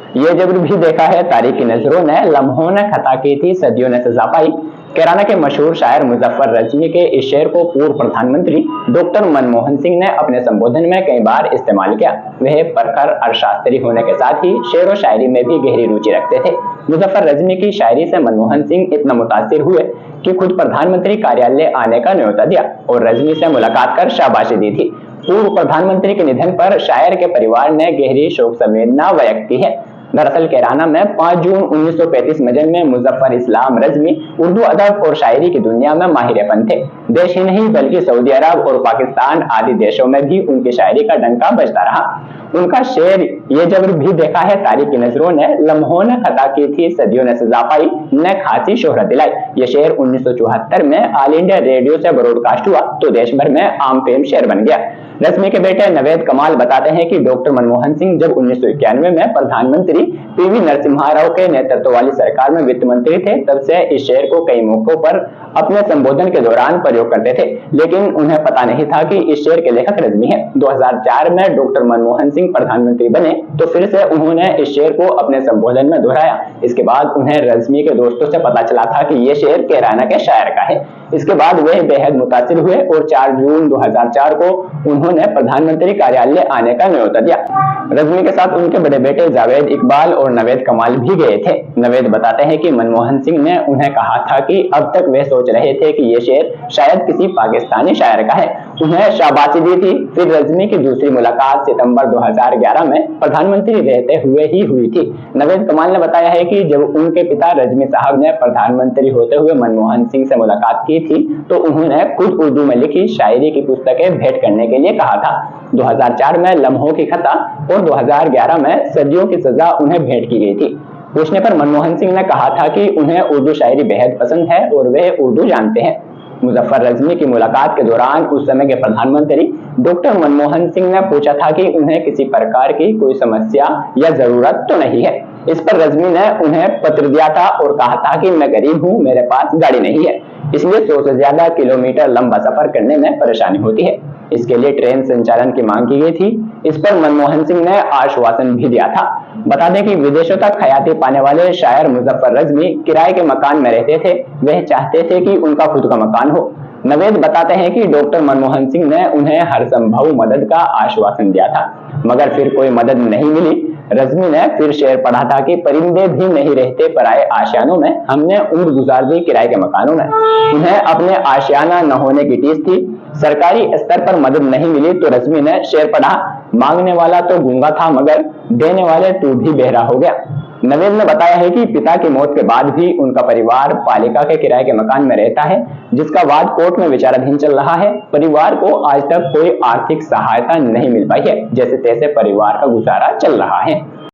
ये जबर भी देखा है तारीख की नजरों ने, लम्हों ने खता की थी, सदियों ने सजा पाई। कैराना के मशहूर शायर मुजफ्फर रजवी के इस शेर को पूर्व प्रधानमंत्री डॉक्टर मनमोहन सिंह ने अपने संबोधन में कई बार इस्तेमाल किया। वह प्रखर अर्थशास्त्री होने के साथ ही शेर व शायरी में भी गहरी रुचि रखते थे। मुजफ्फर रजवी की शायरी से मनमोहन सिंह इतना मुतासिर हुए कि खुद प्रधानमंत्री कार्यालय आने का न्योता दिया और रजवी से मुलाकात कर शाबाशी दी थी। पूर्व प्रधानमंत्री के निधन पर शायर के परिवार ने गहरी शोक संवेदना व्यक्त की है। दरअसल कैराना में 5 जून 1935 में जन्मे मुजफ्फर इस्लाम रजवी उर्दू अदब और शायरी की दुनिया में माहिर फन थे। देश ही नहीं बल्कि सऊदी अरब और पाकिस्तान आदि देशों में भी उनकी शायरी का डंका बजता रहा। उनका शेर ये जबर भी देखा है तारीख की नजरों ने, लम्हों ने खता की थी, सदियों ने सजा पाई, ने खासी शोहरत दिलाई। ये शेर 1974 में ऑल इंडिया रेडियो से ब्रॉडकास्ट हुआ तो देश भर में आम फेम शेर बन गया। रजवी के बेटे नवेद कमाल बताते हैं कि डॉक्टर मनमोहन सिंह जब 1991 में प्रधानमंत्री पीवी नरसिम्हा राव के नेतृत्व वाली सरकार में वित्त मंत्री थे, तब से इस शेर को कई मौकों पर अपने संबोधन के दौरान प्रयोग करते थे, लेकिन उन्हें पता नहीं था कि इस शेर के लेखक रजवी हैं। 2004 में डॉक्टर मनमोहन सिंह प्रधानमंत्री बने तो फिर से उन्होंने इस शेर को अपने संबोधन में दोहराया। इसके बाद उन्हें रजवी के दोस्तों से पता चला था कि ये शेर कैराना के शायर का है। इसके बाद वे बेहद मुतासिर हुए और 4 जून 2004 को उन्होंने प्रधानमंत्री कार्यालय आने का न्योता दिया। रजवी के साथ उनके बड़े बेटे जावेद इकबाल और नवेद कमाल भी गए थे। नवेद बताते हैं कि मनमोहन सिंह ने उन्हें कहा था कि अब तक वे सोच रहे थे कि ये शेर शायद किसी पाकिस्तानी शायर का है। उन्हें शाबाशी दी थी। फिर रजवी की दूसरी मुलाकात सितंबर 2011 में प्रधानमंत्री रहते हुए ही हुई थी। नवेद कमाल ने बताया है कि जब उनके पिता रजवी साहब ने प्रधानमंत्री होते हुए मनमोहन सिंह से मुलाकात की थी तो उन्होंने खुद उर्दू में लिखी शायरी की पुस्तकें भेंट करने के लिए कहा था। 2004 में लम्हों की खता और 2011 में सदियों की सजा उन्हें भेंट की गई थी। पूछने पर मनमोहन सिंह ने कहा था कि उन्हें उर्दू शायरी बेहद पसंद है और वे उर्दू जानते हैं। मुजफ्फर रजवी की मुलाकात के दौरान उस समय के प्रधानमंत्री डॉक्टर मनमोहन सिंह ने पूछा था कि उन्हें किसी प्रकार की कोई समस्या या जरूरत तो नहीं है। इस पर रजवी ने उन्हें पत्र दिया था और कहा था कि मैं गरीब हूं, मेरे पास गाड़ी नहीं है, इसलिए 100 से ज्यादा किलोमीटर लंबा सफर करने में परेशानी होती है। इसके लिए ट्रेन संचालन की मांग की गई थी। इस पर मनमोहन सिंह ने आश्वासन भी दिया था। बता दें कि विदेशों तक हयाती पाने वाले शायर मुजफ्फर रजवी किराए के मकान में रहते थे। वह चाहते थे कि उनका खुद का मकान हो। नवेद बताते हैं कि डॉक्टर मनमोहन सिंह ने उन्हें हर संभव मदद का आश्वासन दिया था, मगर फिर कोई मदद नहीं मिली। रजवी ने फिर शेर पढ़ा था कि परिंदे भी नहीं रहते पराए आशियानों में, हमने उम्र गुजार दी किराए के मकानों में। उन्हें अपने आशियाना न होने की टीस थी। सरकारी स्तर पर मदद नहीं मिली तो रजवी ने शेर पढ़ा, मांगने वाला तो गूंगा था मगर देने वाले तू भी बहरा हो गया। नवेद ने बताया है कि पिता की मौत के बाद भी उनका परिवार पालिका के किराए के मकान में रहता है, जिसका वाद कोर्ट में विचाराधीन चल रहा है। परिवार को आज तक कोई आर्थिक सहायता नहीं मिल पाई है, जैसे तैसे परिवार का गुजारा चल रहा है।